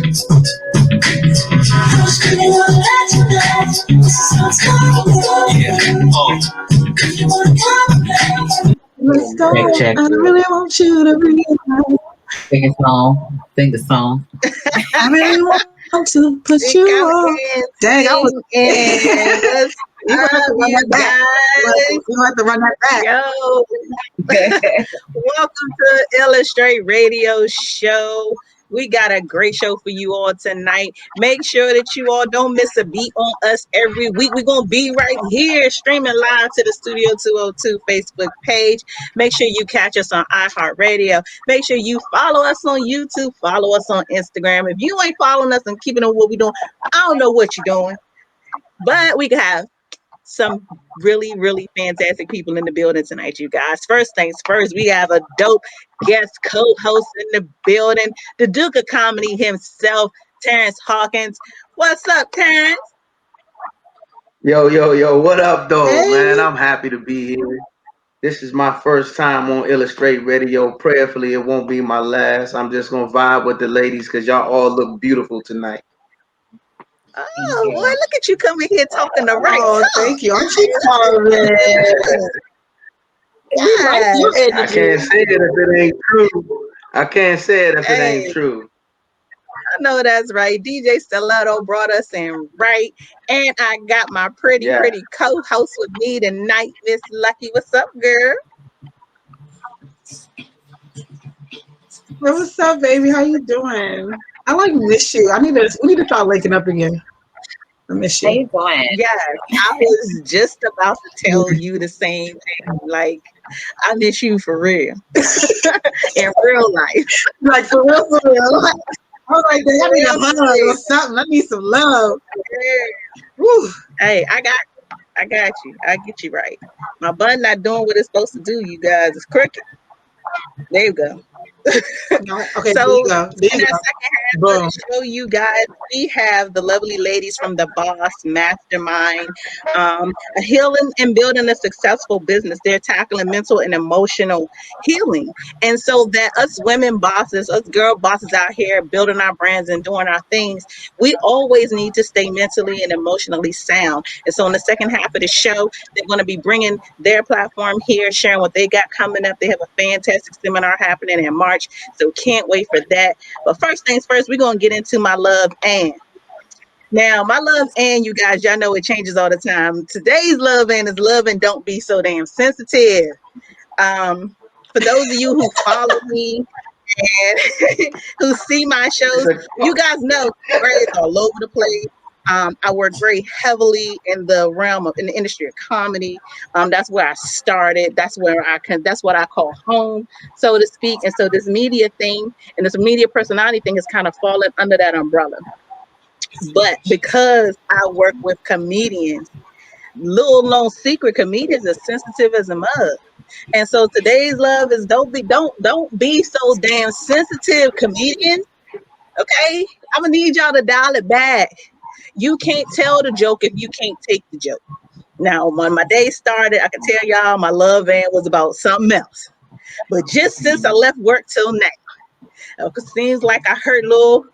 Let's go. Check, check. I really want you to realize. Sing a song. Sing the song. I really want to put We you come on. in, Dang, I was. in. What's You gonna have to up, run you that back. guys? You gonna have to run that back. Yo, welcome to Illustrate Radio Show. We got a great show for you all tonight. Make sure that you all don't miss a beat on us every week. We're going to be right here streaming live to the Studio 202 Facebook page. Make sure you catch us on iHeartRadio. Make sure you follow us on YouTube. Follow us on Instagram. If you ain't following us and keeping on what we're doing, I don't know what you're doing. But we have some really, really fantastic people in the building tonight, you guys. First things first, we have a dope guest co-host in the building, the Duke of Comedy himself, Terrence Hawkins. What's up, Terrence? Yo, what up, though, Hey. man? I'm happy to be here. This is my first time on Illustrate Radio. Prayerfully, it won't be my last. I'm just going to vibe with the ladies because y'all all look beautiful tonight. Oh, boy, look at you coming here talking the right Oh, talk. thank you. Aren't you calling? Yes. I can't say it if it ain't true. I can't say it if it Hey. ain't true. I know that's right. DJ Stiletto brought us in right. And I got my pretty co-host with me tonight, Miss Lucky. What's up, girl? What's up, baby? How you doing? I miss you. We need to start linking up again. I miss How you. you doing? Yes, I was just about to tell you the same thing. Like, I miss you for real. In real life. Like for real. I was like, I need a hug or something. I need some love. Woo. Hey, I got you. I get you right. My button not doing what it's supposed to do, you guys. It's crooked. There you go. Okay, So there in you that go. second half Boom. of the show, you guys, we have the lovely ladies from the Boss Mastermind, healing and building a successful business. They're tackling mental and emotional healing. And so that us women bosses, us girl bosses out here building our brands and doing our things, we always need to stay mentally and emotionally sound. And so in the second half of the show, they're going to be bringing their platform here, sharing what they got coming up. They have a fantastic seminar happening in March. So can't wait for that. But first things first, we're going to get into my love and. Now, my love and you guys, y'all know it changes all the time. Today's love and is love and don't be so damn sensitive. For those of you who follow me and who see my shows, you guys know it's all over the place. I work very heavily in the realm of in the industry of comedy. That's where I started. That's what I call home, so to speak. And so this media thing and this media personality thing is kind of falling under that umbrella. But because I work with comedians, little known secret, comedians are sensitive as a mug. And so today's love is don't be so damn sensitive, comedians. Okay? I'm gonna need y'all to dial it back. You can't tell the joke if you can't take the joke. Now, when my day started, I can tell y'all my love van was about something else. But just since I left work till now, it seems like I hurt little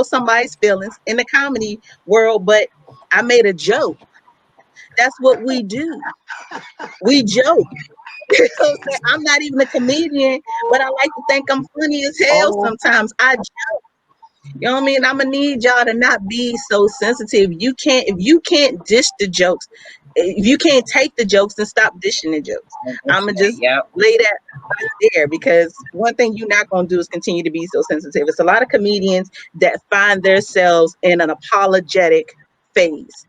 somebody's feelings in the comedy world, but I made a joke. That's what we do. We joke. I'm not even a comedian, but I like to think I'm funny as hell sometimes. I joke. You know what I mean? I'm gonna need y'all to not be so sensitive. If you can't dish the jokes, if you can't take the jokes, then stop dishing the jokes. I'm gonna just lay that right there, because one thing you're not gonna do is continue to be so sensitive. It's a lot of comedians that find themselves in an apologetic phase.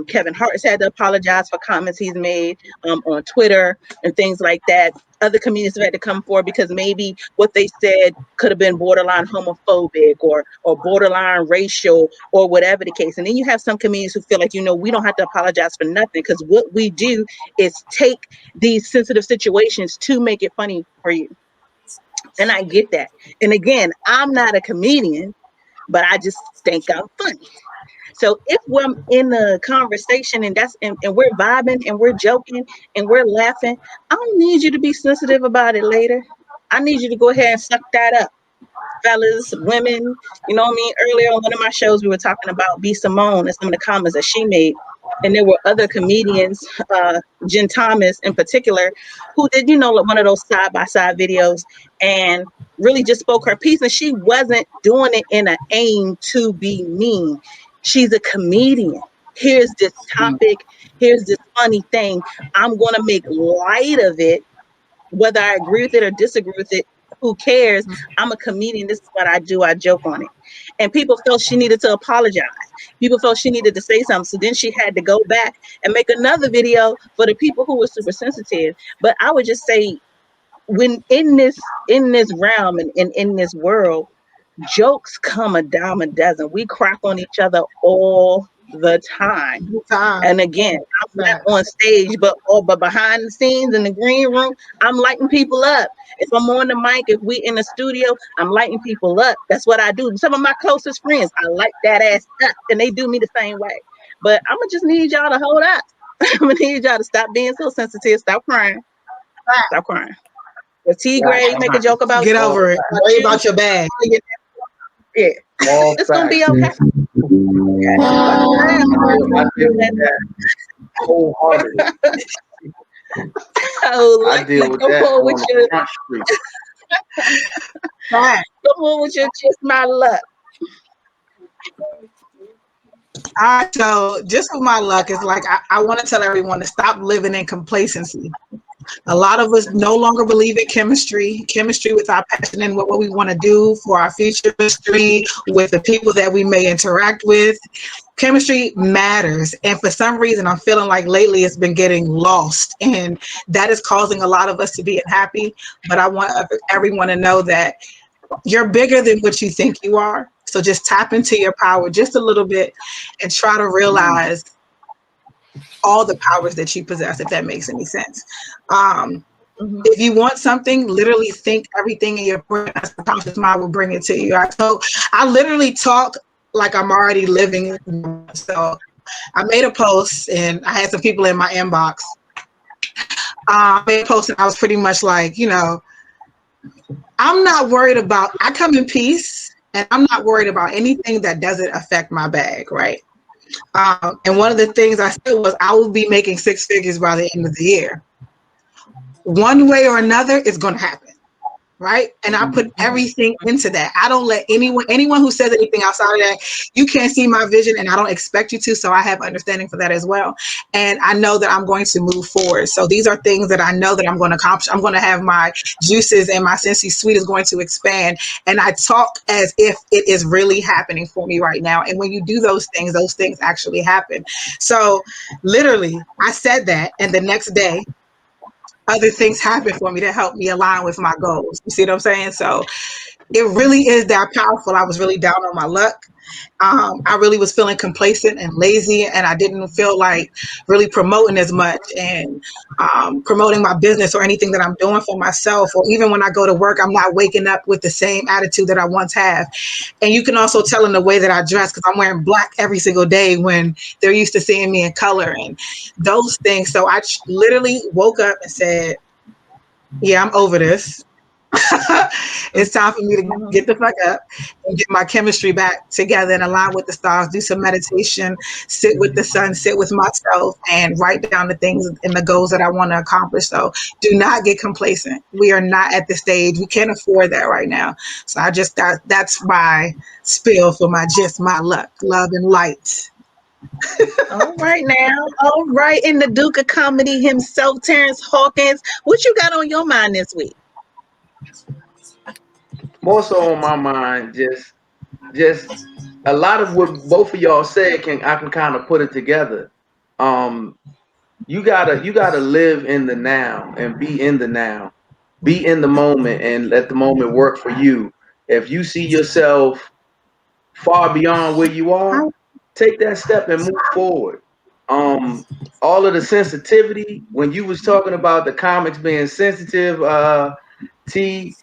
Kevin Hart's had to apologize for comments he's made on Twitter and things like that. Other comedians have had to come forward because maybe what they said could have been borderline homophobic or borderline racial or whatever the case. And then you have some comedians who feel like, we don't have to apologize for nothing, because what we do is take these sensitive situations to make it funny for you. And I get that. And again, I'm not a comedian, but I just think I'm funny. So if we're in a conversation and we're vibing and we're joking and we're laughing, I don't need you to be sensitive about it later. I need you to go ahead and suck that up. fellas, women. You know what I mean? Earlier on one of my shows, we were talking about B. Simone and some of the comments that she made. And there were other comedians, Jen Thomas in particular, who did, like one of those side-by-side videos and really just spoke her piece. And she wasn't doing it in an aim to be mean. She's a comedian. Here's this topic. Here's this funny thing. I'm going to make light of it. Whether I agree with it or disagree with it, who cares? I'm a comedian. This is what I do. I joke on it. And people felt she needed to apologize. People felt she needed to say something. So then she had to go back and make another video for the people who were super sensitive. But I would just say, when in this realm and in this world, jokes come a dime a dozen. We crack on each other all the time. And again, I'm not on stage, but behind the scenes in the green room, I'm lighting people up. If I'm on the mic, if we in the studio, I'm lighting people up. That's what I do. Some of my closest friends, I light that ass up, and they do me the same way. But I'm gonna just need y'all to hold up. I'm gonna need y'all to stop being so sensitive. Stop crying. Stop crying. If T Gray make a joke about get over it. Worry about your bag. Yeah, it's gonna be okay. Wholeheartedly. I deal with that on Front Street. Come on with your just my luck. All right, so just with my luck, it's like I want to tell everyone to stop living in complacency. A lot of us no longer believe in chemistry with our passion and what we want to do for our future history, with the people that we may interact with. Chemistry matters. And for some reason, I'm feeling like lately it's been getting lost. And that is causing a lot of us to be unhappy. But I want everyone to know that you're bigger than what you think you are. So just tap into your power just a little bit and try to realize all the powers that you possess, if that makes any sense. If you want something, literally think everything in your brain, as the conscious mind will bring it to you. So I literally talk like I'm already living. So I made a post and I had some people in my inbox. I made a post and I was pretty much like, I'm not worried about, I come in peace and I'm not worried about anything that doesn't affect my bag, right? And one of the things I said was I will be making 6 figures by the end of the year. One way or another, it's going to happen, right? And I put everything into that. I don't let anyone who says anything outside of that, you can't see my vision and I don't expect you to, so I have understanding for that as well. And I know that I'm going to move forward. So these are things that I know that I'm going to accomplish. I'm going to have my juices and my Scentsy Sweet is going to expand. And I talk as if it is really happening for me right now. And when you do those things actually happen. So literally, I said that, and the next day, other things happen for me to help me align with my goals. You see what I'm saying? So it really is that powerful. I was really down on my luck. I really was feeling complacent and lazy, and I didn't feel like really promoting as much and promoting my business or anything that I'm doing for myself. Or even when I go to work, I'm not waking up with the same attitude that I once have. And you can also tell in the way that I dress, because I'm wearing black every single day when they're used to seeing me in color and those things. So I literally woke up and said, yeah, I'm over this. It's time for me to get the fuck up and get my chemistry back together and align with the stars, do some meditation, sit with the sun, sit with myself, and write down the things and the goals that I want to accomplish. So do not get complacent. We are not at the stage. We can't afford that right now. So that's my spiel for my luck, love and light. All right now. All right. In the Duke of Comedy himself, Terrence Hawkins, what you got on your mind this week? More so on my mind, just a lot of what both of y'all said I can kind of put it together. You gotta live in the now and be in the now. Be in the moment and let the moment work for you. If you see yourself far beyond where you are, take that step and move forward. All of the sensitivity, when you was talking about the comics being sensitive, T,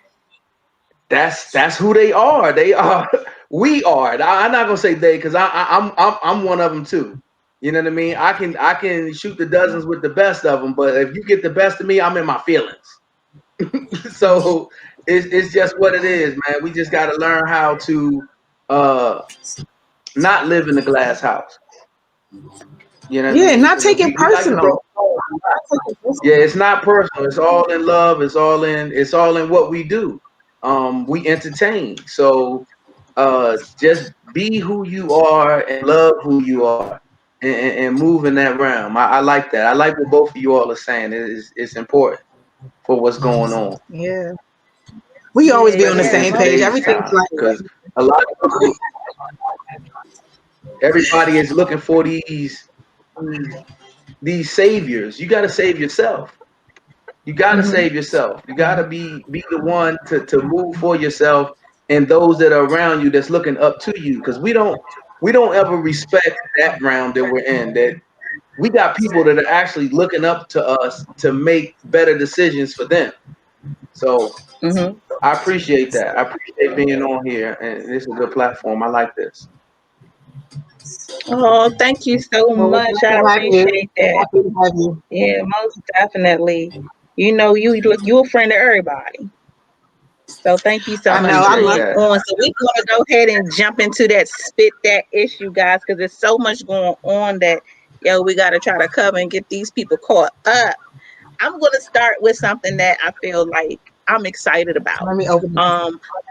that's who they are. They are. We are. I'm not gonna say they, because I'm one of them too. You know what I mean? I can shoot the dozens with the best of them, but if you get the best of me, I'm in my feelings. So it's just what it is, man. We just got to learn how to uh, not live in the glass house. You know what I Yeah, mean? not Because take it we like to personal. think, yeah, it's not personal. It's all in love. It's all in what we do. We entertain. So just be who you are and love who you are, and move in that realm. I like that. I like what both of you all are saying. It's important for what's going on, Yeah. We always be on the especially Yeah, in same most page. today's Everything's time, like, because a lot of people, everybody is looking for these saviors. You got to save yourself. You got to mhm. save yourself. You got to be the one to move for yourself and those that are around you that's looking up to you. Because we don't ever respect that round that we're in. That we got people that are actually looking up to us to make better decisions for them. So hmm I appreciate that. I appreciate being on here, and it's a good platform. I like this. Oh, thank you so Well, we're much. glad I to have you. appreciate that. Happy to have you. Yeah, most definitely. You know, you a friend of everybody. So thank you so I I much know. for I appreciate love being that. on. So we're gonna go ahead and jump into that spit that issue, guys, because there's so much going on that we gotta try to cover and get these people caught up. I'm gonna start with something that I feel like I'm excited about. Let me open it.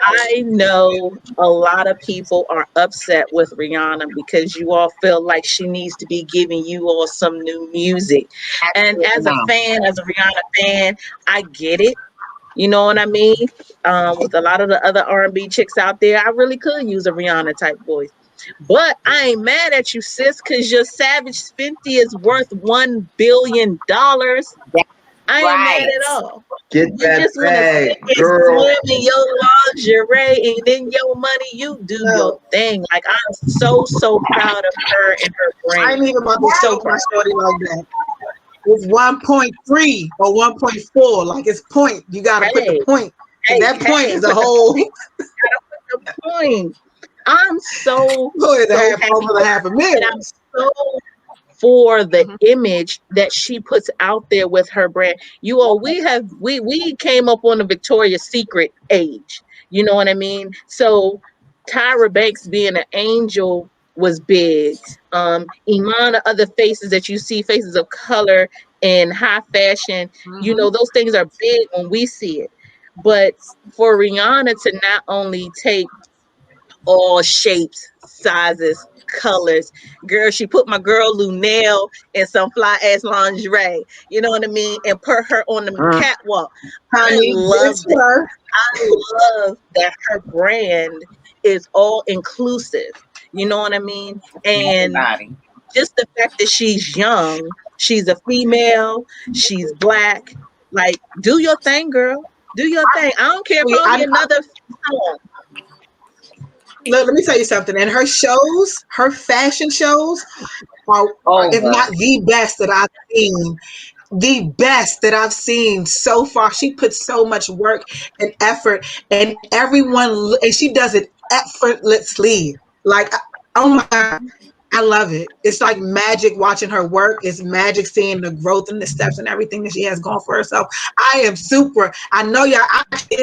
I know a lot of people are upset with Rihanna because you all feel like she needs to be giving you all some new music. And Absolutely as a not. fan, as a Rihanna fan, I get it. You know what I mean? With a lot of the other R&B chicks out there, I really could use a Rihanna type voice. But I ain't mad at you, sis, because your Savage Fenty is worth $1 billion. That's I ain't mad right. at all. Get You that just want to sit bag, and girl. swim in your lingerie and then your money, you do your No, thing. Like, I'm so proud of her and her I ain't brand. even about to So shake my proud. shorty like that. It's 1.3 or 1.4. Like it's point. You got to put the Hey, point. Because that point hey, is a put the whole, point. I'm so, boy, it's a so half, happy over for a half a her. And million. I'm so for the Mhm. image that she puts out there with her brand. You all, we came up on the Victoria's Secret age. You know what I mean? So Tyra Banks being an angel was big. Iman, the other faces that you see, faces of color in high fashion, you Mhm. know, those things are big when we see it. But for Rihanna to not only take all shapes, sizes, colors. Girl, she put my girl Lunel in some fly ass lingerie. You know what I mean? And put her on the Mm. catwalk. I Honey, love guess that. what? I love that her brand is all inclusive. You know what I mean? And Everybody. just the fact that she's young, she's a female, she's black. Like, do your thing, girl. Do your thing. I don't care if I don't hear another song. Look, let me tell you something. And her shows, her fashion shows, are if Over. not the best that I've seen. The best that I've seen so far. She puts so much work and effort, and and she does it effortlessly. Like, oh my God, I love it. It's like magic watching her work. It's magic seeing the growth and the steps and everything that she has going for herself. I am super. I know y'all. I just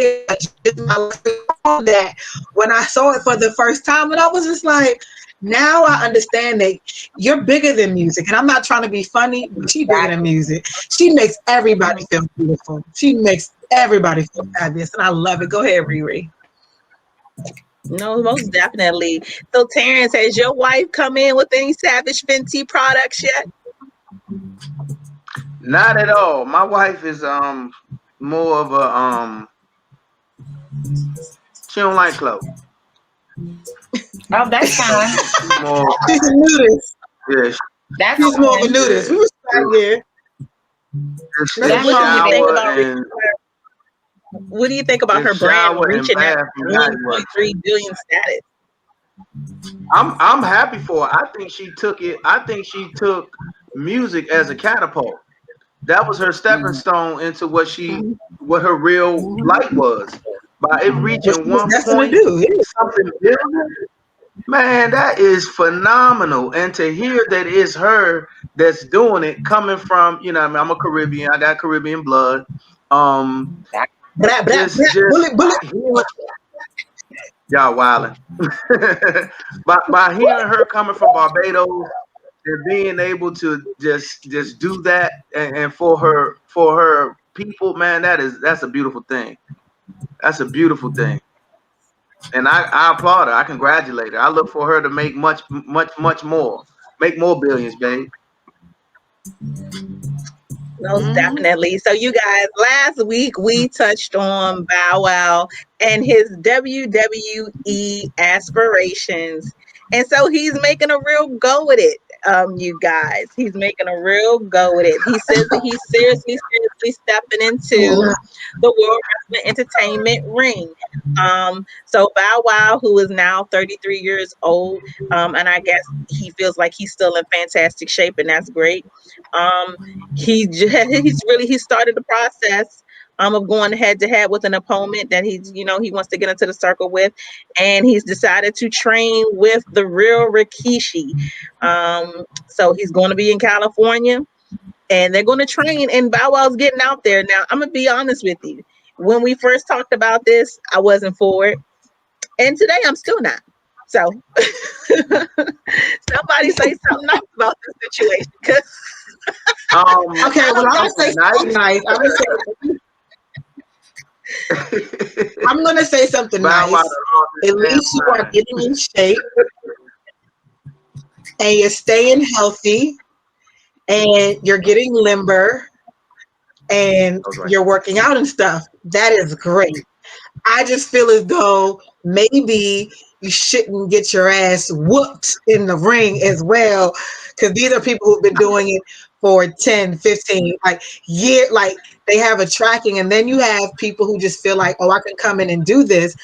on that when I saw it for the first time, and I was just like, now I understand that you're bigger than music. And I'm not trying to be funny, but she's bigger than Exactly. music. She makes everybody feel beautiful. She makes everybody feel fabulous. And I love it. Go ahead, Riri. No, most definitely. So, Terrence, has your wife come in with any Savage Fenty products yet? Not at all. My wife is more of a she don't like clothes. Oh, that's fine. She's more She's a nudist. yeah, That's She's more of a fine. nudist. We yeah. were right here. It's What Nothing do wrong you with think that. shower about and what do you think about it's her brand shower and reaching that bath and body work. 1.3 billion status? I'm happy for her. I think she took music as a catapult. That was her stepping Mm. stone into Mhm. what her real Mhm. life was. By it What reaching she was one destined to point do. Yeah. something billion, man, that is phenomenal. And to hear that it's her that's doing it, coming from, you know, I mean, I'm a Caribbean, I got Caribbean blood. Um, That. Blah, blah, blah. Just Bullet, bullet. y'all wilding. by hearing her coming from Barbados and being able to just do that and for her people, man, that's a beautiful thing. That's a beautiful thing. And I applaud her. I congratulate her. I look for her to make much more. Make more billions, babe. Most definitely. So, you guys, last week we touched on Bow Wow and his WWE aspirations. And so he's making a real go with it, you guys. He's making a real go with it. He says that he's seriously stepping into the World Wrestling Entertainment ring. So Bow Wow, who is now 33 years old, and I guess he feels like he's still in fantastic shape, and that's great. Um, he started the process of going head to head with an opponent that he wants to get into the circle with, and he's decided to train with the real Rikishi. So he's going to be in California, and they're going to train, and Bow Wow's getting out there. Now, I'm gonna be honest with you. When we first talked about this, I wasn't for it, and today I'm still not. So somebody say something nice about this situation, because Okay, well, I'll say something nice. I'm going to say something nice. At least you are getting in shape and you're staying healthy and you're getting limber and you're working out and stuff. That is great. I just feel as though maybe you shouldn't get your ass whooped in the ring as well, because these are people who've been doing it for 10, 15, like they have a tracking, and then you have people who just feel like, oh, I can come in and do this.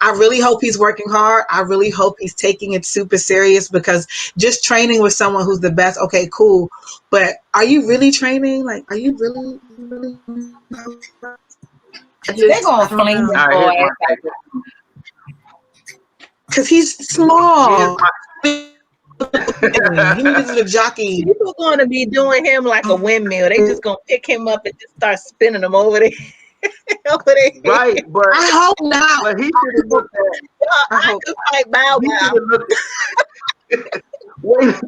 I really hope he's working hard. I really hope he's taking it super serious, because just training with someone who's the best, okay, cool. But are you really training? Like, are you really? They're gonna fling the boy because he's small. He needs a jockey. People are going to be doing him like a windmill. They just going to pick him up and just start spinning him over there. Right, but I hope not. But he should have looked at. I could fight Bow Wow.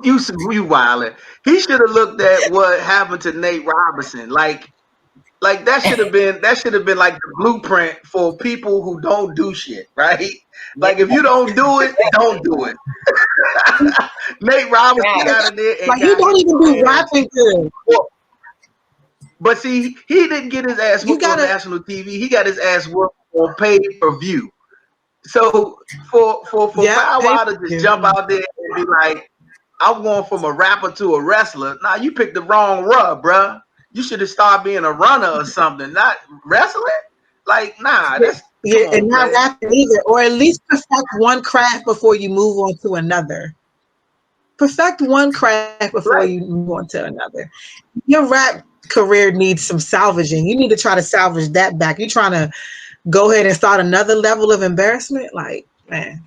You wildin'. He should have looked at what happened to Nate Robinson. Like that should have been like the blueprint for people who don't do shit, right? Like if you don't do it, don't do it. Nate Robinson got in there and like he don't even do rapping good. But see, he didn't get his ass whooped on national TV. He got his ass whooped on pay-per-view. So for Bow Wow to just jump out there and be like, I'm going from a rapper to a wrestler. Nah, you picked the wrong rub, bruh. You should have started being a runner or something, not wrestling. Like, nah, that's and not rapping either, or at least perfect one craft before you move on to another. Perfect one craft before you move on to another. Your rap career needs some salvaging. You need to try to salvage that back. You're trying to go ahead and start another level of embarrassment, like, man.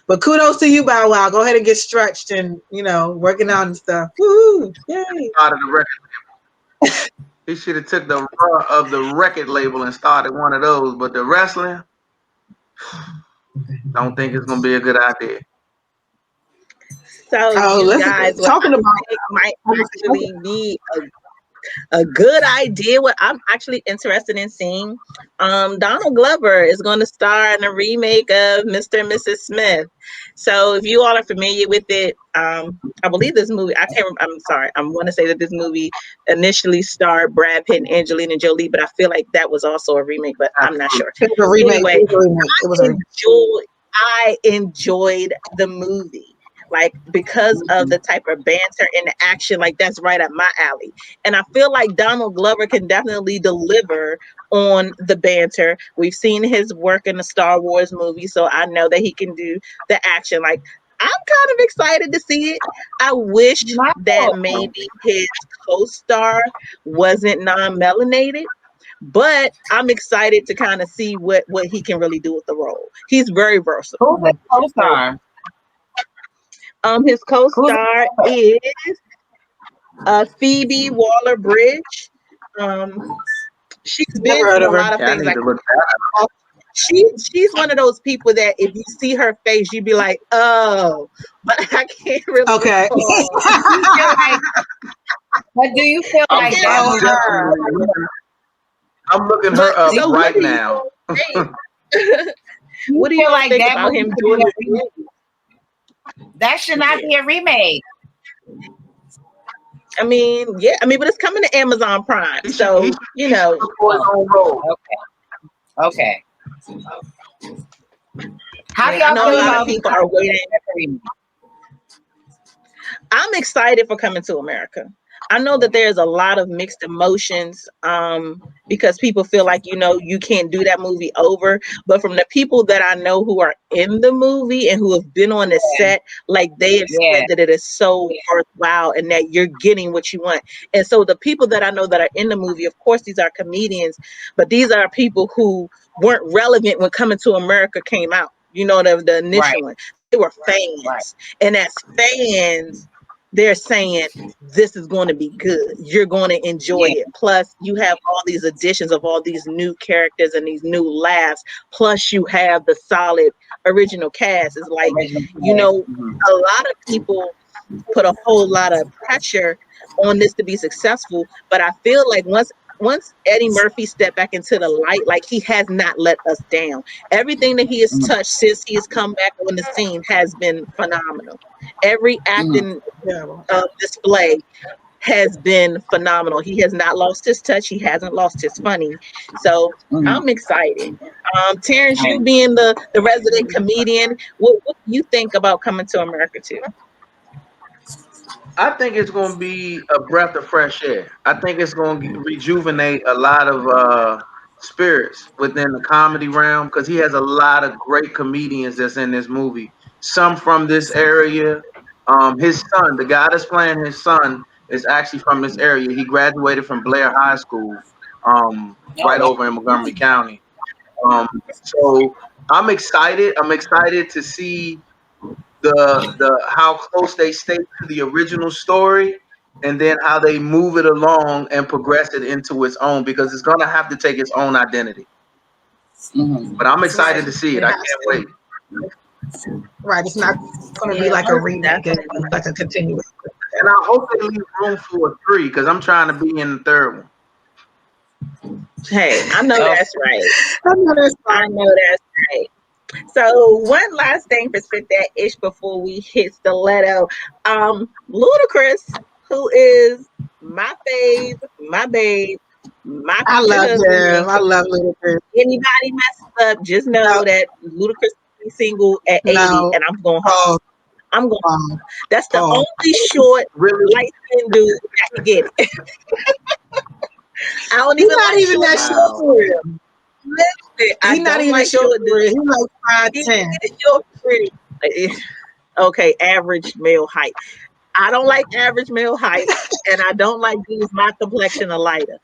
But kudos to you, Bow Wow. Go ahead and get stretched and working out and stuff. Woo! Yay! Out of the record. He should have took the raw of the record label and started one of those. But the wrestling, don't think it's gonna be a good idea. So you guys, talking about might actually be a good idea. What I'm actually interested in seeing, Donald Glover is going to star in a remake of Mr. and Mrs. Smith. So if you all are familiar with it, I believe this movie, I'm sorry, I want to say that this movie initially starred Brad Pitt and Angelina Jolie, but I feel like that was also a remake, but I'm not sure. Anyway, I enjoyed the movie. Like, because of the type of banter and the action, like that's right up my alley. And I feel like Donald Glover can definitely deliver on the banter. We've seen his work in the Star Wars movie, so I know that he can do the action. Like, I'm kind of excited to see it. I wish that maybe his co-star wasn't non-melanated, but I'm excited to kind of see what he can really do with the role. He's very versatile. Who's the co-star? His co-star is Phoebe Waller-Bridge. She's Never been heard in of a her. lot of Yeah, I things. need Like to look that up. she's one of those people that if you see her face, you'd be like, oh, but I can't really Okay. recall. Do you feel like, but do you feel I'm, like Can't that I'm was recall. definitely looking, I'm looking But her up so right now. do you what do you feel all like think that about movie him should doing be a this? remake? That should not be a remake. I mean, yeah, I mean, but it's coming to Amazon Prime, He so you know. should look for his own role. Okay. How do Yeah, I y'all know a feel lot of about people are waiting. I'm excited for Coming to America. I know that there's a lot of mixed emotions because people feel like, you know, you can't do that movie over. But from the people that I know who are in the movie and who have been on the set, like they have Yeah. said that it is so worthwhile and that you're getting what you want. And so the people that I know that are in the movie, of course, these are comedians, but these are people who weren't relevant when Coming to America came out. You know, the initial one. They were fans. Right. And as fans, they're saying this is going to be good. You're going to enjoy Yeah. it. Plus, you have all these additions of all these new characters and these new laughs. Plus, you have the solid original cast. It's like, you know, a lot of people put a whole lot of pressure on this to be successful. But I feel like once Eddie Murphy stepped back into the light, like he has not let us down. Everything that he has touched since he has come back on the scene has been phenomenal. Every acting display has been phenomenal. He has not lost his touch. He hasn't lost his funny. So I'm excited. Terrence, you being the resident comedian, what do you think about Coming to America too? I think it's going to be a breath of fresh air. I think it's going to rejuvenate a lot of spirits within the comedy realm because he has a lot of great comedians that's in this movie. Some from this area. His son, the guy that's playing his son, is actually from this area. He graduated from Blair High School, right over in Montgomery County. So I'm excited. I'm excited to see the how close they stay to the original story and then how they move it along and progress it into its own because it's gonna have to take its own identity. But I'm excited to see it. I can't wait. Right. It's not going to be like a remake. It's like a continuation. And I hope they leave room for a 3 because I'm trying to be in the 3rd one. Hey, I know that's right. I know that's I fine. know that's right. So one last thing for Spit That Ish before we hit stiletto. Ludacris, who is my fave, my babe, my I future love husband. him. I love Ludacris. Anybody messes up, just know No, that Ludacris will be single at 80 no. and I'm going home. Oh, I'm going home. oh, That's the oh. only short, Really? light-skinned dude that can get it. I don't He's even not like even that short short for real. Listen, I He's not don't even like short short for real. dudes. He's like He 5'10". is short pretty. Okay, average male height. I don't like average male height, and I don't like dudes my complexion or lighter.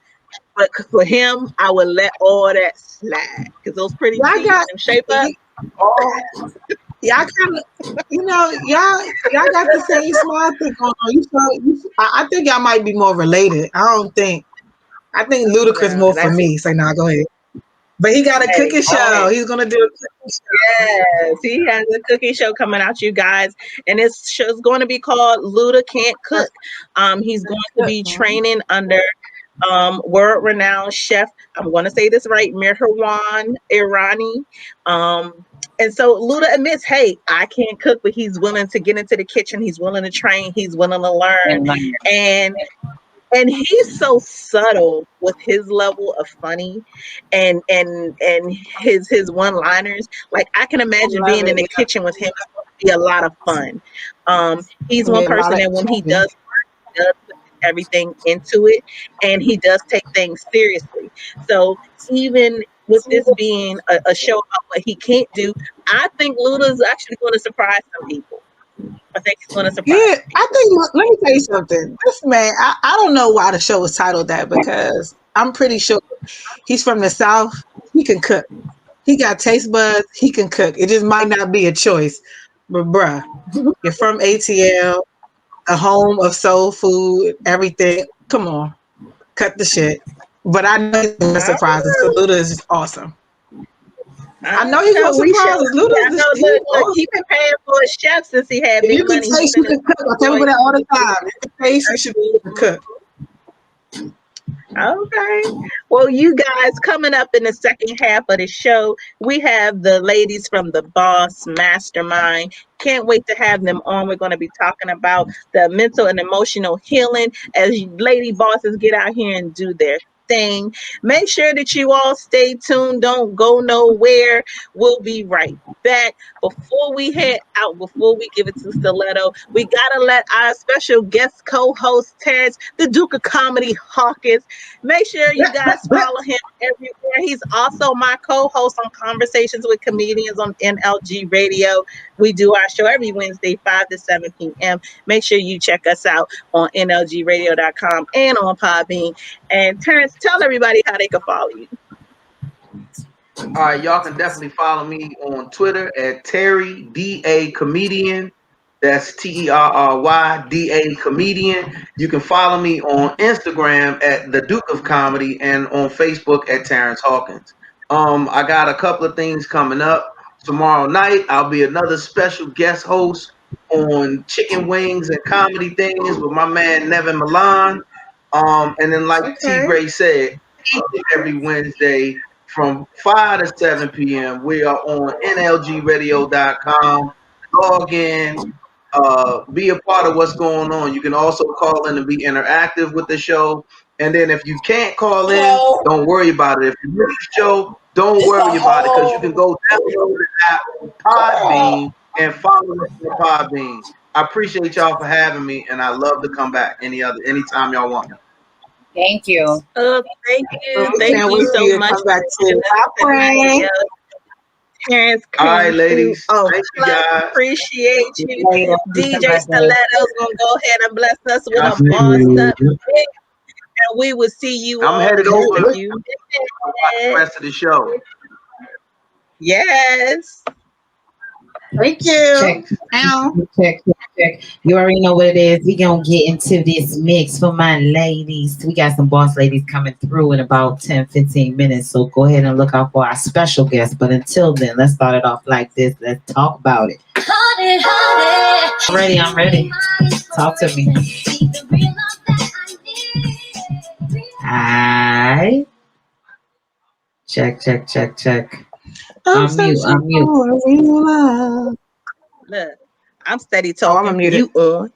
But for him, I would let all that slide because those pretty Y'all teeth got, and shape up. y'all kind of, y'all got the same smile thing going on. I think y'all might be more related. I think Ludacris No, more for that's me. So now go ahead. But he got a cooking show. He's gonna do a cooking show. Yes, he has a cooking show coming out, you guys, and this show's going to be called Luda Can't Cook. He's going to be training under world-renowned chef. I'm going to say this right, Mirhawan Irani. And so Luda admits, hey, I can't cook, but he's willing to get into the kitchen. He's willing to train. He's willing to learn, and he's so subtle with his level of funny and his one-liners. Like I can imagine being in the kitchen with him. It's going to be a lot of fun. He's one person that when he does work, he does put everything into it, and he does take things seriously. So even with this being a show about what he can't do, I think Luda is actually going to surprise some people. I think he's going to surprise. Yeah, I think. Let me tell you something. This man, I don't know why the show was titled that because I'm pretty sure he's from the South. He can cook. He got taste buds. He can cook. It just might not be a choice. But bruh, you're from ATL, a home of soul food, everything. Come on, cut the shit. But I know he's gonna surprise us. So Luda is just awesome. I know he's gonna we surprise us. Luda I is know. just Look, awesome. he been paying for a chef since he had If big you can money. He taste, you spent his can cook. I tell people that all the time. If you can taste, you should be able to cook. Okay. Well, you guys, coming up in the second half of the show, we have the ladies from the Boss Mastermind. Can't wait to have them on. We're going to be talking about the mental and emotional healing as lady bosses get out here and do their thing. Make sure that you all stay tuned. Don't go nowhere. We'll be right back. Before we head out, before we give it to Stiletto, we got to let our special guest co-host, Terrence, the Duke of Comedy Hawkins. Make sure you guys follow him everywhere. He's also my co-host on Conversations with Comedians on NLG Radio. We do our show every Wednesday, 5 to 7 p.m. Make sure you check us out on NLGradio.com and on Podbean. And Terrence, tell everybody how they can follow you. All right, y'all can definitely follow me on Twitter at Terry DA Comedian. That's TerryDA Comedian. You can follow me on Instagram at The Duke of Comedy and on Facebook at Terrence Hawkins. I got a couple of things coming up. Tomorrow night, I'll be another special guest host on Chicken Wings and Comedy Things with my man Nevin Milan. And then, like T. Gray said, each and every Wednesday from 5 to 7 p.m., we are on NLGradio.com. Log in, be a part of what's going on. You can also call in and be interactive with the show. And then if you can't call in, don't worry about it. If you miss the show, don't worry about it, because you can go download the app Podbean and follow us on Podbean. I appreciate y'all for having me, and I love to come back anytime y'all want me. Thank you. Thank you. We Thank can't you wait for so you to much. come back to it. Terrence, All right, ladies. Oh, thank you guys. appreciate you. Later. DJ Stiletto's gonna go ahead and bless us with a bossed up pick, and we will see you I'm all headed in over a to few watch the minutes. rest of the show. Yes. Thank you. Check. You already know what it is. We gonna get into this mix for my ladies. We got some boss ladies coming through in about 10-15 minutes. So go ahead and look out for our special guest. But until then, let's start it off like this. Let's talk about it. I'm ready. Talk to me. Hi. Check. I'm mute. Look, I'm steady talking. I'm muted. You on?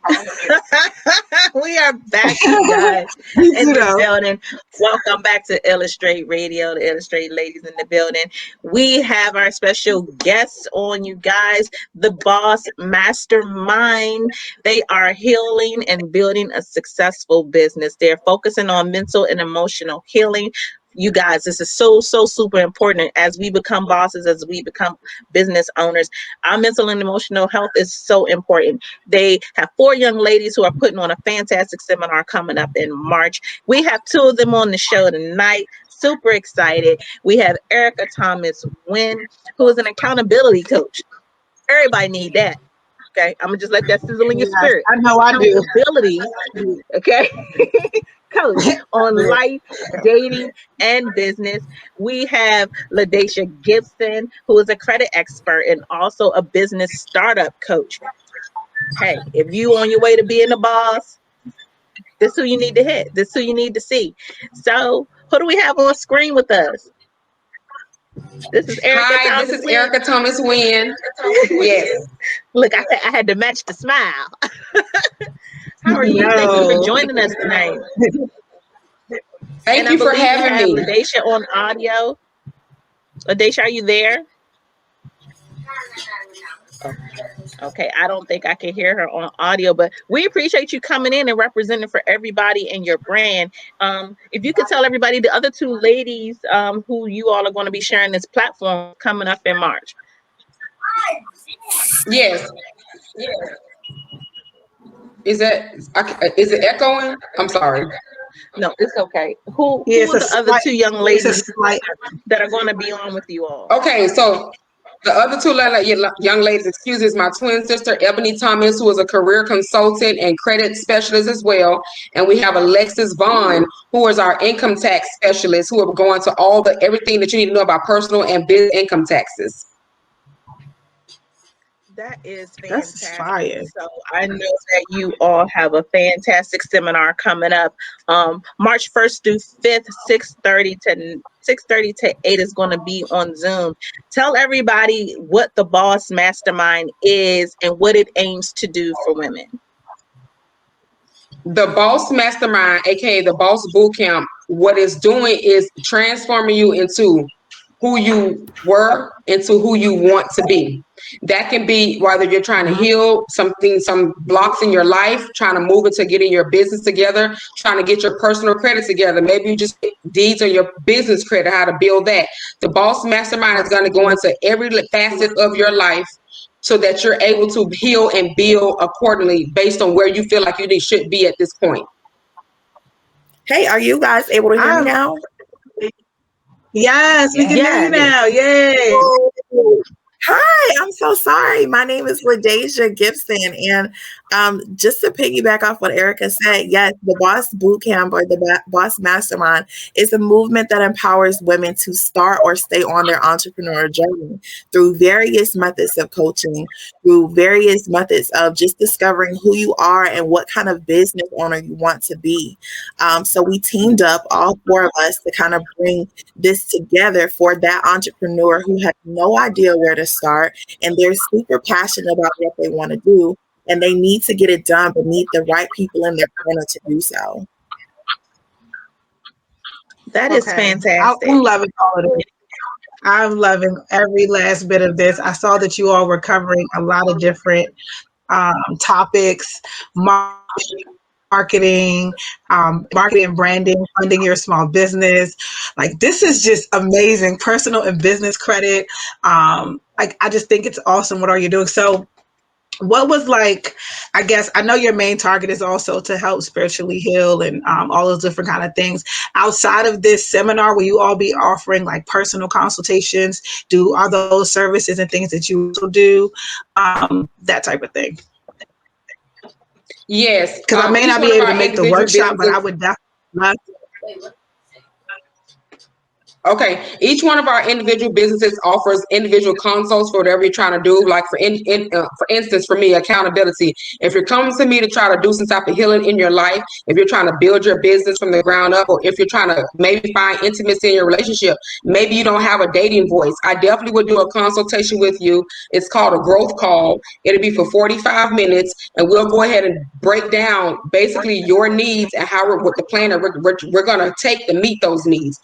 We are back, you guys, in the building. Welcome back to Illustrate Radio, the Illustrate ladies in the building. We have our special guests on, you guys, the Boss Mastermind. They are healing and building a successful business. They're focusing on mental and emotional healing. You guys, this is so super important as we become bosses, as we become business owners. Our mental and emotional health is so important. They have 4 young ladies who are putting on a fantastic seminar coming up in March. We have 2 of them on the show tonight. Super excited. We have Erica Thomas Wynn, who is an accountability coach. Everybody need that. Okay, I'm gonna just let that sizzle in your spirit. I know I do. Accountability. Okay. Coach on life, dating, and business. We have LaDacia Gibson, who is a credit expert and also a business startup coach. Hey, if you on your way to being a boss, this is who you need to hit. This is who you need to see. So, who do we have on screen with us? This is Erica Hi, Thomas this is Wynn. Erica Thomas Wynn. Yes. Look, I had to match the smile. How are you? Thank you for joining us tonight. Thank you for having me. LaDacia on audio. LaDacia, are you there? Oh, okay, I don't think I can hear her on audio, but we appreciate you coming in and representing for everybody in your brand. If you could tell everybody the other 2 ladies who you all are going to be sharing this platform coming up in March. Yes. Is it echoing? I'm sorry. No, it's okay. Who are the other 2 young ladies that are going to be on with you all? Okay, so The other two young ladies, excuse me, is my twin sister, Ebony Thomas, who is a career consultant and credit specialist as well. And we have Alexis Vaughn, who is our income tax specialist, who are going to everything that you need to know about personal and business income taxes. That is That's fantastic. fire. So I know that you all have a fantastic seminar coming up. March 1st through 5th, 6:30 to 8 is going to be on Zoom. Tell everybody what the Boss Mastermind is and what it aims to do for women. The Boss Mastermind, aka the Boss Bootcamp, what it's doing is transforming you into who you were into who you want to be. That can be whether you're trying to heal some blocks in your life, trying to move into getting your business together, trying to get your personal credit together. Maybe you just deeds on your business credit, how to build that. The Boss Mastermind is going to go into every facet of your life so that you're able to heal and build accordingly based on where you feel like you should be at this point. Hey, are you guys able to hear me now? Yes, we can hear you now. Yay. Hi, I'm so sorry. My name is LaDeja Gibson. And just to piggyback off what Erica said, yes, the Boss Bootcamp or the Boss Mastermind is a movement that empowers women to start or stay on their entrepreneurial journey through various methods of coaching, through various methods of just discovering who you are and what kind of business owner you want to be. So we teamed up, all four of us, to kind of bring this together for that entrepreneur who has no idea where to start, and they're super passionate about what they want to do, and they need to get it done, but need the right people in their corner to do so. That is fantastic. I'm loving all of it. I'm loving every last bit of this. I saw that you all were covering a lot of different topics, marketing, marketing and branding, funding your small business. Like, this is just amazing. Personal and business credit. I just think it's awesome. What are you doing? So what was, like, I guess, I know your main target is also to help spiritually heal and all those different kind of things. Outside of this seminar, will you all be offering like personal consultations? Are those services and things that you also do? That type of thing. Yes. Because I may not be able to make the workshop, but I would definitely love to. Okay, each one of our individual businesses offers individual consults for whatever you're trying to do. Like for instance, for me, accountability. If you're coming to me to try to do some type of healing in your life, if you're trying to build your business from the ground up, or if you're trying to maybe find intimacy in your relationship, maybe you don't have a dating voice, I definitely would do a consultation with you. It's called a growth call. It'll be for 45 minutes, and we'll go ahead and break down basically your needs and how with the plan that we're going to take to meet those needs.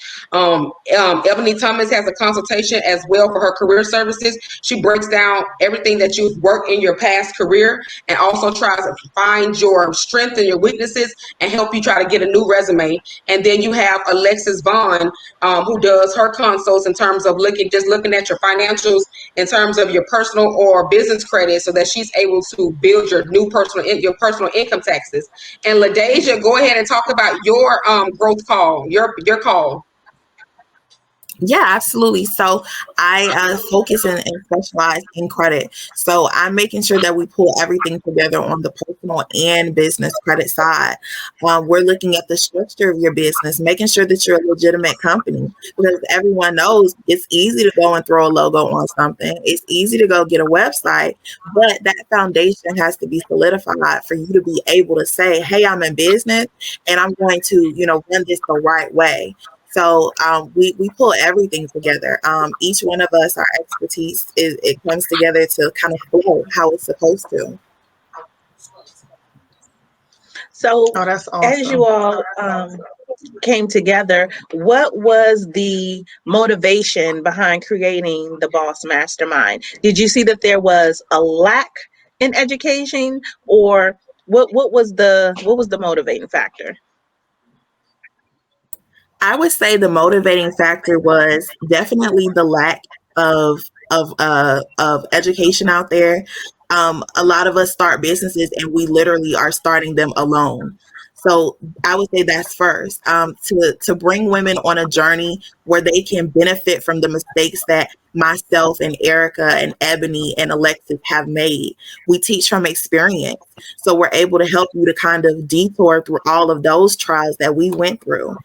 Ebony Thomas has a consultation as well for her career services. She breaks down everything that you've worked in your past career and also tries to find your strengths and your weaknesses and help you try to get a new resume. And then you have Alexis Vaughn, who does her consults in terms of looking at your financials in terms of your personal or business credit, so that she's able to build your personal income taxes. And LaDeja, go ahead and talk about your growth call, your call. Yeah, absolutely. So I focus and specialize in credit. So I'm making sure that we pull everything together on the personal and business credit side. We're looking at the structure of your business, making sure that you're a legitimate company, because everyone knows it's easy to go and throw a logo on something. It's easy to go get a website, but that foundation has to be solidified for you to be able to say, hey, I'm in business and I'm going to, run this the right way. So we pull everything together. Each one of us, our expertise, it comes together to kind of flow how it's supposed to. So that's awesome. As you all came together, what was the motivation behind creating the Boss Mastermind? Did you see that there was a lack in education, or what was the motivating factor? I would say the motivating factor was definitely the lack of education out there. A lot of us start businesses and we literally are starting them alone. So I would say that's first, to bring women on a journey where they can benefit from the mistakes that myself and Erica and Ebony and Alexis have made. We teach from experience. So we're able to help you to kind of detour through all of those trials that we went through.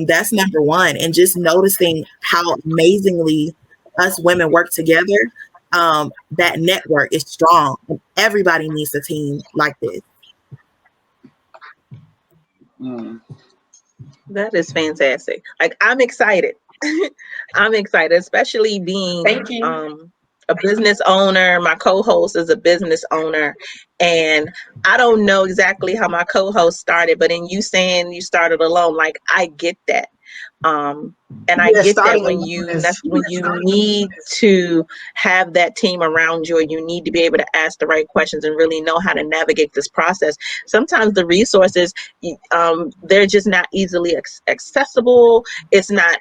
That's number one. And just noticing how amazingly us women work together, that network is strong. And everybody needs a team like this. That is fantastic. Like, I'm excited. I'm excited, especially being Thank you. a business owner. My co-host is a business owner, and I don't know exactly how my co-host started, but in you saying you started alone, like, I get that. And I get that when you need to have that team around you, or you need to be able to ask the right questions and really know how to navigate this process. Sometimes the resources, they're just not easily accessible. It's not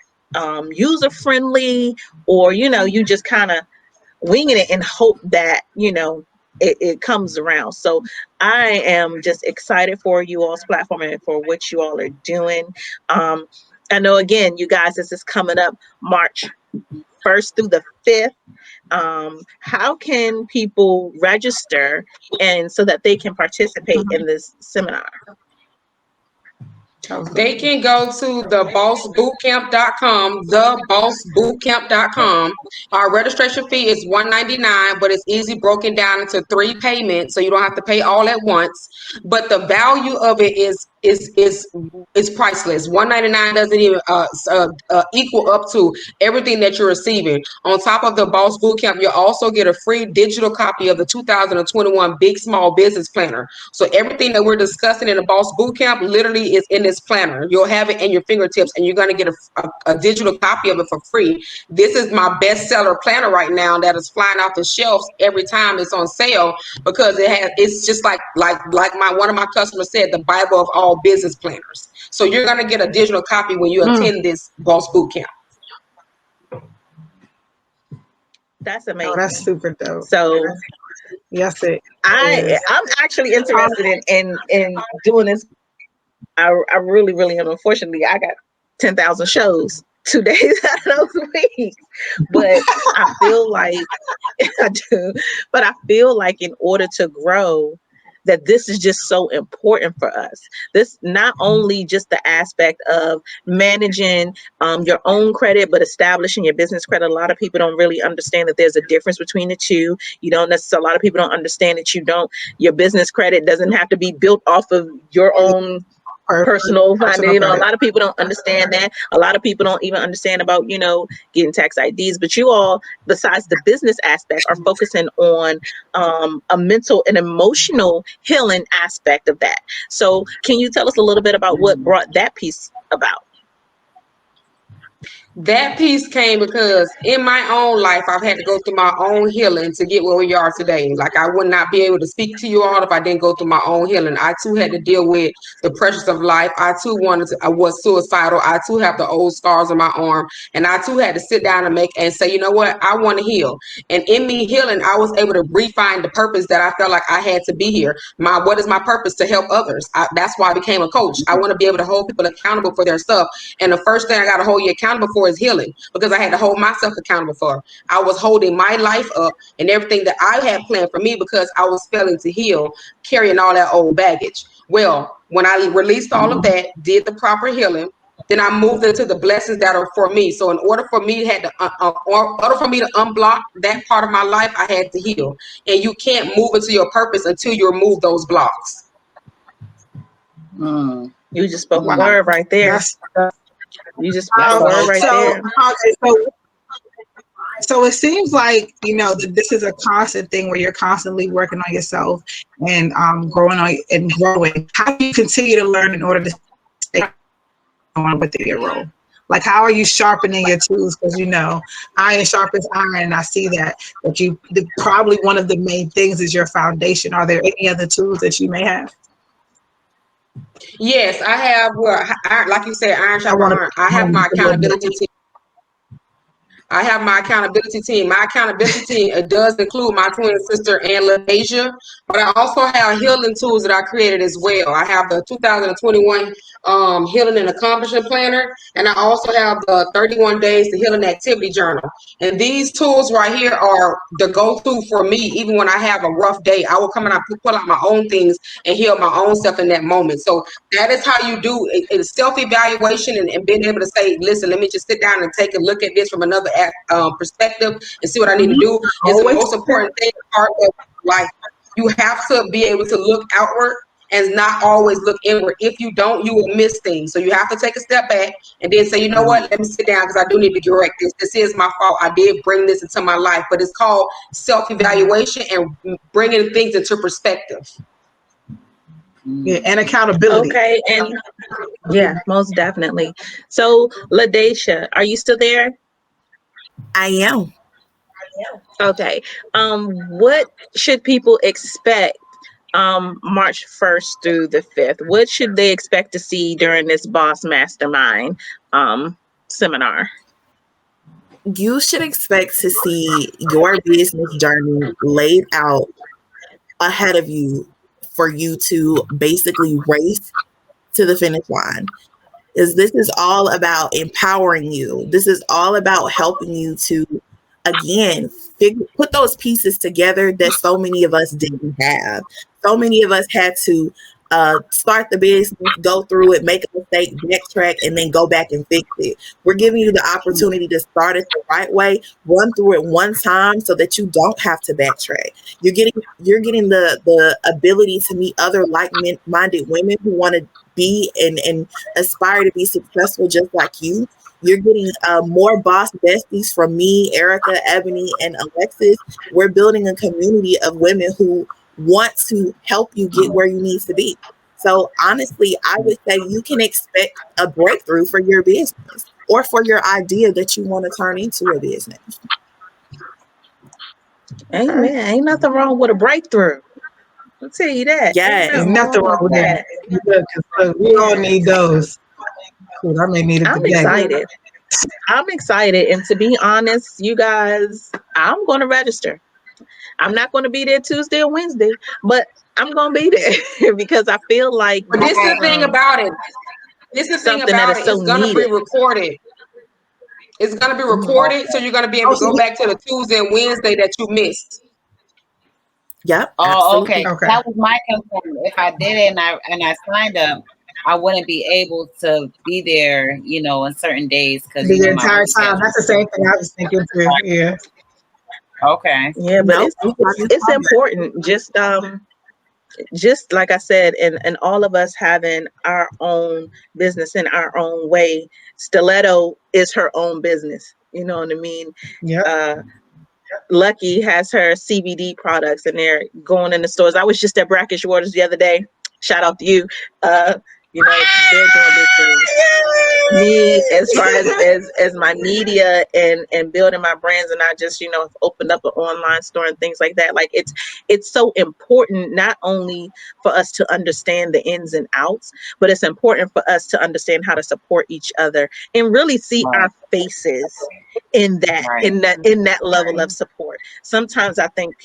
user friendly, or you just kind of winging it and hope that it comes around. So I am just excited for you all's platform and for what you all are doing. I know, again, you guys, this is coming up March 1st through the 5th. How can people register and so that they can participate in this seminar? They can go to thebossbootcamp.com, thebossbootcamp.com. Our registration fee is $199, but it's easy broken down into 3 payments, so you don't have to pay all at once. But the value of it is priceless. $199 doesn't even equal up to everything that you're receiving. On top of the Boss Bootcamp, you'll also get a free digital copy of the 2021 Big Small Business Planner. So everything that we're discussing in the Boss Bootcamp literally is in this planner. You'll have it in your fingertips, and you're going to get a digital copy of it for free. This is my bestseller planner right now that is flying off the shelves every time it's on sale, because it's just like one of my customers said, the Bible of all business planners. So you're going to get a digital copy when you attend this Boss Bootcamp. That's amazing. Oh, that's super dope. So yes, I'm actually interested in doing this. I really, really am. Unfortunately, I got 10,000 shows 2 days out of those weeks. But I feel like I do. But I feel like in order to grow, that this is just so important for us. This not only just the aspect of managing your own credit, but establishing your business credit. A lot of people don't really understand that there's a difference between the two. You don't necessarily, a lot of people don't understand that your business credit doesn't have to be built off of your own personal funding. A lot of people don't understand that. A lot of people don't even understand about, getting tax IDs. But you all, besides the business aspect, are focusing on a mental and emotional healing aspect of that. So can you tell us a little bit about what brought that piece about? That piece came because in my own life, I've had to go through my own healing to get where we are today. Like, I would not be able to speak to you all if I didn't go through my own healing. I too had to deal with the pressures of life. I was suicidal. I too have the old scars on my arm. And I too had to sit down and say, you know what? I want to heal. And in me healing, I was able to refine the purpose that I felt like I had to be here. What is my purpose? To help others. That's why I became a coach. I want to be able to hold people accountable for their stuff. And the first thing I got to hold you accountable for is healing, because I had to hold myself accountable for. I was holding my life up and everything that I had planned for me because I was failing to heal, carrying all that old baggage. Well, when I released all of that, did the proper healing, then I moved into the blessings that are for me. So in order for me to unblock that part of my life, I had to heal. And you can't move into your purpose until you remove those blocks. You just spoke a word right there. You just spoke a word right there. So it seems like, this is a constant thing where you're constantly working on yourself and growing. How do you continue to learn in order to stay on with your role? Like, how are you sharpening your tools? Because, iron sharpens iron, and I see that probably one of the main things is your foundation. Are there any other tools that you may have? Yes, I have. Like you said, iron sharpens iron. I have my accountability team. I have my accountability team. My accountability team, it does include my twin sister and LaDasia, but I also have healing tools that I created as well. I have the 2021 Healing and Accomplishment Planner, and I also have the 31 Days to Healing Activity Journal. And these tools right here are the go-to for me. Even when I have a rough day, I will come and I pull out my own things and heal my own stuff in that moment. So that is how you do it, self-evaluation and being able to say, listen, let me just sit down and take a look at this from another perspective and see what I need to do. It's the most important thing, part of life. You have to be able to look outward and not always look inward. If you don't, you will miss things. So you have to take a step back and then say, you know what, let me sit down because I do need to correct this. This is my fault. I did bring this into my life, but it's called self-evaluation and bringing things into perspective. Yeah, and accountability. Okay, and yeah, most definitely. So, LaDacia, are you still there? I am. Okay. What should people expect March 1st through the 5th? What should they expect to see during this Boss Mastermind seminar? You should expect to see your business journey laid out ahead of you for you to basically race to the finish line. This is all about empowering you. This is all about helping you to, again, put those pieces together that so many of us didn't have. So many of us had to start the business, go through it, make a mistake, backtrack, and then go back and fix it. We're giving you the opportunity to start it the right way, run through it one time so that you don't have to backtrack. You're getting the ability to meet other like-minded women who want to be and aspire to be successful just like you. You're getting more boss besties from me, Erica, Ebony, and Alexis. We're building a community of women who want to help you get where you need to be. So honestly, I would say you can expect a breakthrough for your business or for your idea that you want to turn into a business. Amen. Ain't nothing wrong with a breakthrough. I'll tell you that. Yes. There's nothing wrong with that. We all need those. I may need it I'm today. excited. I'm excited. And to be honest, you guys, I'm going to register. I'm not going to be there Tuesday or Wednesday, but I'm going to be there because I feel like But this is the thing about it. This is the thing something that about is it. so It's going to be needed. recorded. It's going to be recorded, so you're going to be able to go back to the Tuesday and Wednesday that you missed. Yep. Oh, Absolutely. okay. That was my concern. If I did it and I signed up, I wouldn't be able to be there, on certain days because The entire time. That's the same thing I was thinking too. Yeah. Okay. Yeah, but Nope. it's important. Just like I said, and all of us having our own business in our own way. Stiletto is her own business. You know what I mean? Yeah. Lucky has her CBD products and they're going in the stores. I was just at Brackish Waters the other day. Shout out to you. They're doing big things. Me, as far as my media and building my brands, and I just have opened up an online store and things like that. Like it's so important not only for us to understand the ins and outs, but it's important for us to understand how to support each other and really see our faces in that level of support. Sometimes I think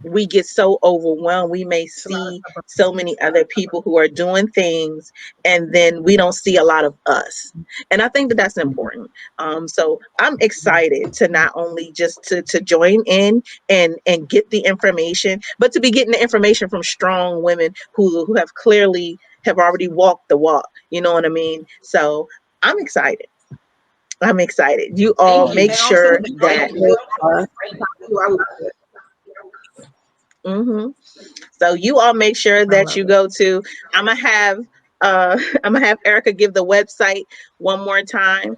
we get so overwhelmed. We may see so many other people who are doing things, and then we don't see a lot of us. And I think that that's important. So I'm excited to not only just to join in and get the information, but to be getting the information from strong women who have clearly have already walked the walk. You know what I mean? So I'm excited. I'm excited. You all make sure that. So you all make sure that you go to. I'm gonna have Erica give the website one more time.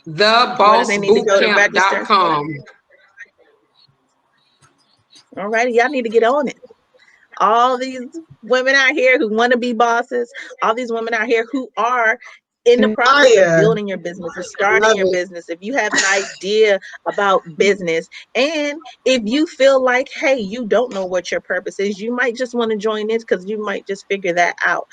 TheBossBootcamp.com. All righty, y'all need to get on it. All these women out here who want to be bosses, all these women out here who are in the process of building your business or starting your business. If you have an idea about business, and if you feel like, hey, you don't know what your purpose is, you might just want to join this because you might just figure that out.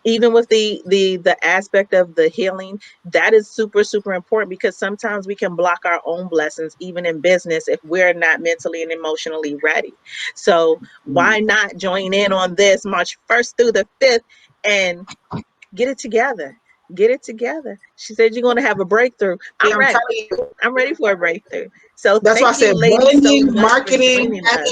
even with the aspect of the healing, that is super, super important, because sometimes we can block our own blessings, even in business, if we're not mentally and emotionally ready. So why not join in on this March 1st through the 5th and get it together? Get it together. She said you're going to have a breakthrough. Yeah, I'm I'm ready. telling you. I'm ready for a breakthrough. So That's why I thank you, said ladies, so branding, much for marketing. joining us.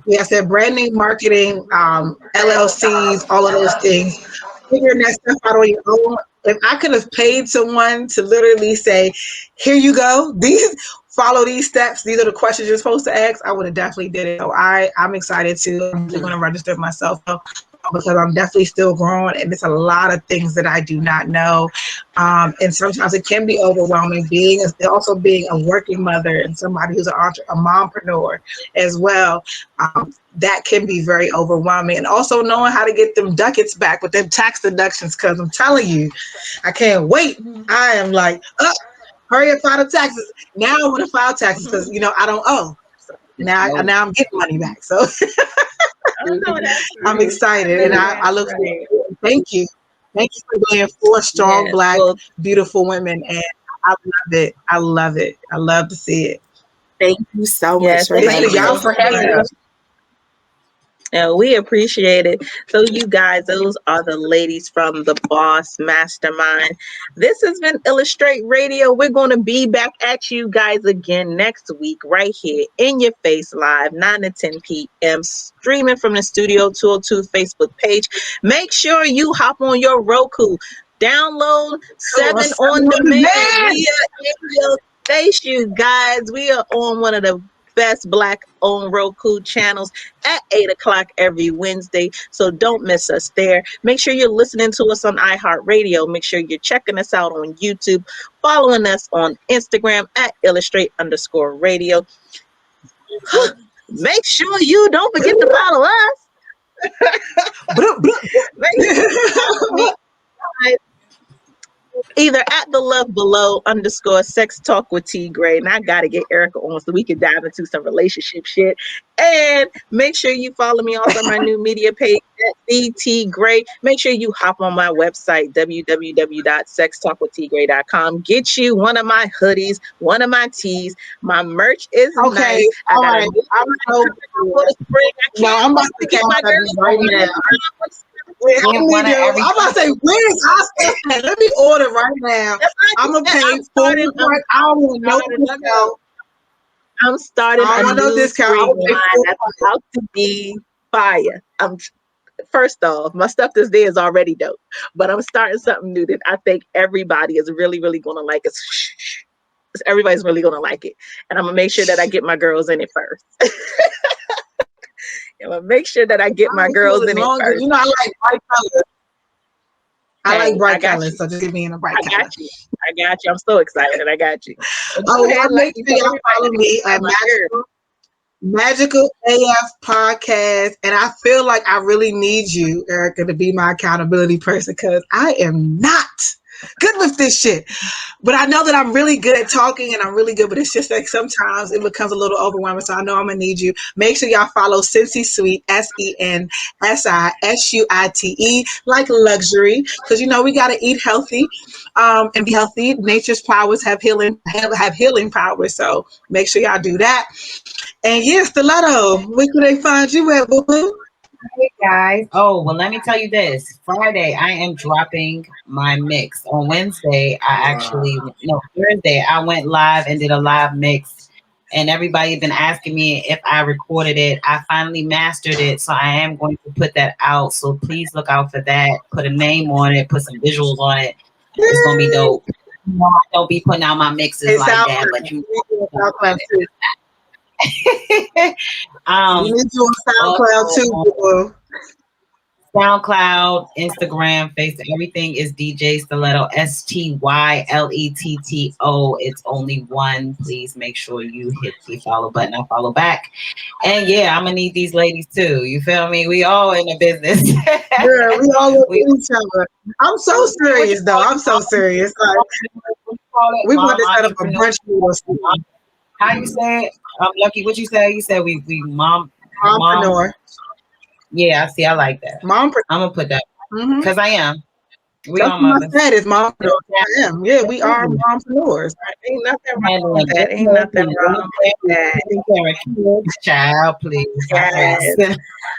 Yeah, I said branding, marketing, LLCs, all of those things. Figuring that stuff out on your own. If I could have paid someone to literally say, "Here you go. Follow these steps. These are the questions you're supposed to ask," I would have definitely did it. So I'm excited too. I'm going to register myself because I'm definitely still growing, and there's a lot of things that I do not know. And sometimes it can be overwhelming. Also being a working mother and somebody who's a mompreneur as well. That can be very overwhelming, and also knowing how to get them ducats back with them tax deductions. Because I'm telling you, I can't wait. I am like, hurry up, file the taxes. Now I want to file taxes because I don't owe. So now I'm getting money back. So I'm excited, and I look forward to it. Thank you. Thank you for being 4 strong, Black, beautiful women, and I love it. I love it. I love to see it. Thank you so much. Thank y'all for having us. We appreciate it. So you guys, those are the ladies from the Boss Mastermind. This has been Illustrate Radio. We're going to be back at you guys again next week, right here in your face live, 9 to 10 p.m. streaming from the Studio 202 Facebook page. Make sure you hop on your Roku. Download 7 on demand. We are in your face, you guys. We are on one of the best Black-owned Roku channels at 8 o'clock every Wednesday. So don't miss us there. Make sure you're listening to us on iHeartRadio. Make sure you're checking us out on YouTube, following us on Instagram at illustrate_radio. Make sure you don't forget to follow us. Make sure you follow me either at the love below _ sex talk with T Gray. And I gotta get Erica on so we can dive into some relationship shit. And make sure you follow me also on my new media page at BT Gray. Make sure you hop on my website, www.sextalkwithtgray.com. Get you one of my hoodies, one of my tees. My merch is nice. All right. I'm about to get my girls right now. I'm about to say, where's Oscar? Let me order right now. I'm gonna pay full price. I don't want no discount. I'm starting a new discount line that's about to be fire. First off, my stuff this day is already dope, but I'm starting something new that I think everybody is really, really gonna like. Everybody's really gonna like it, and I'm gonna make sure that I get my girls in it first. I'm gonna make sure that I get my girls in it first. I like bright colors. I like bright colors, so just give me in a bright color. I got you. I'm so excited. I got you. Make sure y'all follow me at Magical AF Podcast, and I feel like I really need you, Erica, to be my accountability person because I am not good with this shit. But I know that I'm really good at talking and I'm really good, but it's just like sometimes it becomes a little overwhelming. So I know I'm gonna need you. Make sure y'all follow Sensi Suite, SENSISUITE, like luxury, because we gotta eat healthy and be healthy. Nature's powers have healing powers. So make sure y'all do that. And yes, Stiletto, where can they find you at, boo-boo? Hey guys. Oh, well, let me tell you this. Friday, I am dropping my mix. On Thursday, I went live and did a live mix. And everybody been asking me if I recorded it. I finally mastered it. So I am going to put that out. So please look out for that. Put a name on it. Put some visuals on it. It's going to be dope. I don't be putting out my mixes like that. But you you need you on SoundCloud too. SoundCloud, Instagram, Facebook, everything is DJ Stiletto, STYLETTO. It's only one. Please make sure you hit the follow button. I follow back. And yeah, I'm gonna need these ladies too. You feel me? We all in the business. Yeah, we all with each other. I'm so serious though. I'm so serious. Like, we want to set up a brunch meeting. How you say it? Lucky, what you say? You said we mompreneur. Yeah, see, I like that. Mom. I'm gonna put that Mm-hmm. because I am. We That's all what mothers. I said. Is mom. I am. Yeah, we are mompreneurs. Ain't nothing wrong with that. Ain't nothing wrong with that. Child, please. Yes.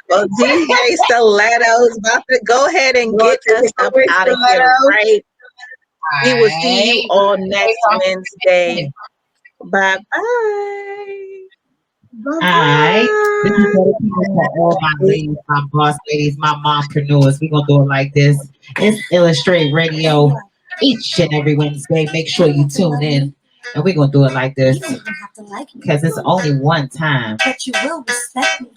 Well, DJ Stiletto is about to go ahead and get us up out of here, right? We will see you all next Wednesday. Bye bye. All right. This is dedicated to all my ladies, my boss ladies, my mompreneurs. We're gonna do it like this. It's Illustrate Radio each and every Wednesday. Make sure you tune in. And we're gonna do it like this. Because it's only one time. But you will respect me.